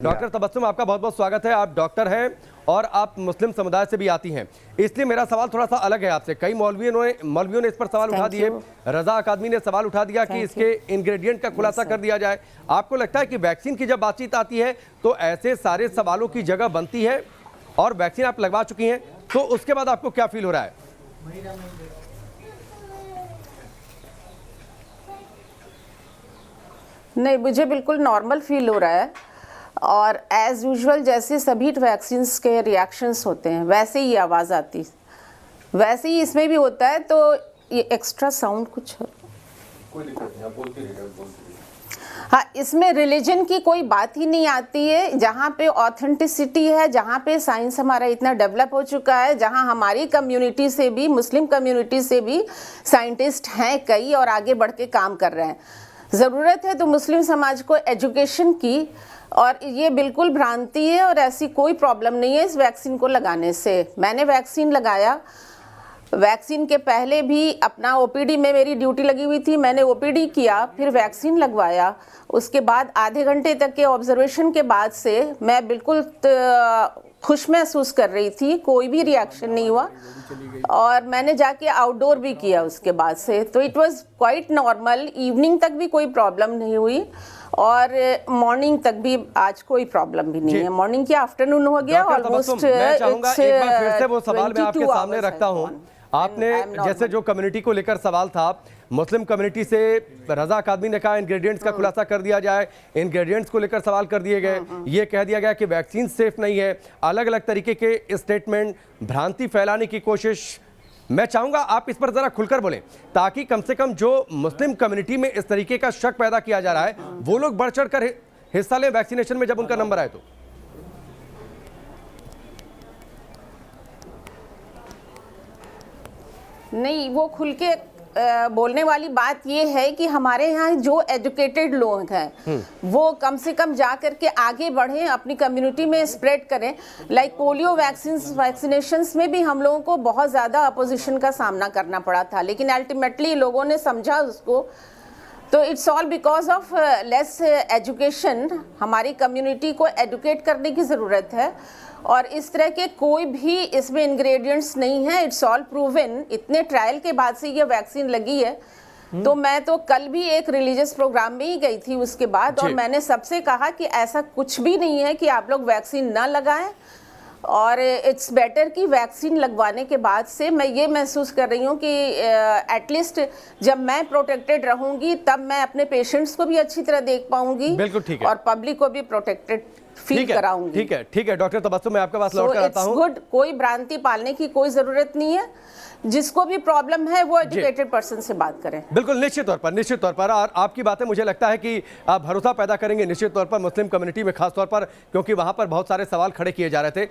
Doctor Tabassum, आपका बहुत बहुत स्वागत है। आप डॉक्टर हैं और आप मुस्लिम समुदाय से भी आती हैं, इसलिए मेरा सवाल थोड़ा सा अलग है आपसे। कई मौलवियों ने इस पर सवाल उठा दिए। रजा अकादमी ने सवाल उठा दिया कि इसके इंग्रेडिएंट का खुलासा कर दिया जाए। आपको लगता है कि वैक्सीन की जब बातचीत आती है तो ऐसे सारे सवालों की जगह बनती है? और वैक्सीन आप लगवा चुकी हैं, तो उसके बाद आपको क्या फील हो रहा है? नहीं, मुझे बिल्कुल नॉर्मल फील हो रहा है और एज यूजुअल जैसे सभी वैक्सीन्स के रिएक्शंस होते हैं वैसे ही आवाज़ आती, वैसे ही इसमें भी होता है। तो ये एक्स्ट्रा साउंड कुछ कोई दिक्कत नहीं, आप बोलती रहिए। हाँ, इसमें रिलीजन की कोई बात ही नहीं आती है। जहाँ पे ऑथेंटिसिटी है, जहाँ पे साइंस हमारा इतना डेवलप हो चुका है, जहाँ हमारी कम्युनिटी से भी, मुस्लिम कम्युनिटी से भी साइंटिस्ट हैं कई और आगे बढ़ के काम कर रहे हैं। ज़रूरत है तो मुस्लिम समाज को एजुकेशन की, और ये बिल्कुल भ्रांति है और ऐसी कोई प्रॉब्लम नहीं है इस वैक्सीन को लगाने से। मैंने वैक्सीन लगाया, वैक्सीन के पहले भी अपना ओपीडी में मेरी ड्यूटी लगी हुई थी, मैंने ओपीडी किया, फिर वैक्सीन लगवाया। उसके बाद आधे घंटे तक के ऑब्जर्वेशन के बाद से मैं बिल्कुल खुश महसूस कर रही थी, कोई भी रिएक्शन नहीं हुआ और मैंने जाके आउटडोर भी किया उसके बाद से, तो it was quite normal. Evening तक भी कोई प्रॉब्लम नहीं हुई और मॉर्निंग तक भी आज कोई प्रॉब्लम भी नहीं है। मॉर्निंग की आफ्टरनून हो गया ऑलमोस्ट। मैं चाहूंगा एक बार फिर से वो सवाल मैं आपके सामने रखता हूं। आपने जैसे जो कम्युनिटी को लेकर सवाल था, मुस्लिम कम्युनिटी से रजा अकादमी ने कहा इंग्रेडिएंट्स का खुलासा कर दिया जाए, इंग्रेडिएंट्स को लेकर सवाल कर दिए गए, ये कह दिया गया कि वैक्सीन सेफ नहीं है, अलग अलग तरीके के स्टेटमेंट, भ्रांति फैलाने की कोशिश। मैं चाहूंगा आप इस पर जरा खुलकर बोलें, ताकि कम से कम जो मुस्लिम कम्युनिटी में इस तरीके का शक पैदा किया जा रहा है वो लोग बढ़ चढ़ कर हिस्सा लें वैक्सीनेशन में जब उनका नंबर आए तो। नहीं, वो खुल के बोलने वाली बात ये है कि हमारे यहाँ जो एजुकेटेड लोग हैं वो कम से कम जा करके आगे बढ़ें, अपनी कम्युनिटी में स्प्रेड करें। लाइक पोलियो वैक्सीनेशंस में भी हम लोगों को बहुत ज़्यादा अपोजिशन का सामना करना पड़ा था, लेकिन अल्टीमेटली लोगों ने समझा उसको। तो it's all because of less education. हमारी कम्युनिटी को एडुकेट करने की ज़रूरत है और इस तरह के कोई भी इसमें इंग्रेडिएंट्स नहीं है। It's all proven. इतने ट्रायल के बाद से ये वैक्सीन लगी है। तो मैं तो कल भी एक रिलीजियस प्रोग्राम में ही गई थी उसके बाद, और मैंने सबसे कहा कि ऐसा कुछ भी नहीं है कि आप लोग वैक्सीन ना लगाएं, और इट्स बेटर कि वैक्सीन लगवाने के बाद से मैं ये महसूस कर रही हूँ कि एटलीस्ट जब मैं प्रोटेक्टेड रहूँगी तब मैं अपने पेशेंट्स को भी अच्छी तरह देख पाऊंगी। बिल्कुल ठीक है। और पब्लिक को भी प्रोटेक्टेड फील कराऊंगी। ठीक है डॉक्टर तबस्सुम, मैं आपके पास लौट कर आता हूं। गुड, कोई भ्रांति पालने की कोई जरूरत नहीं है। जिसको भी प्रॉब्लम है वो एजुकेटेड पर्सन से बात करें। बिल्कुल, निश्चित तौर पर और आपकी बातें मुझे लगता है कि आप भरोसा पैदा करेंगे निश्चित तौर पर मुस्लिम कम्युनिटी में, खास तौर पर क्योंकि वहां पर बहुत सारे सवाल खड़े किए जा रहे थे।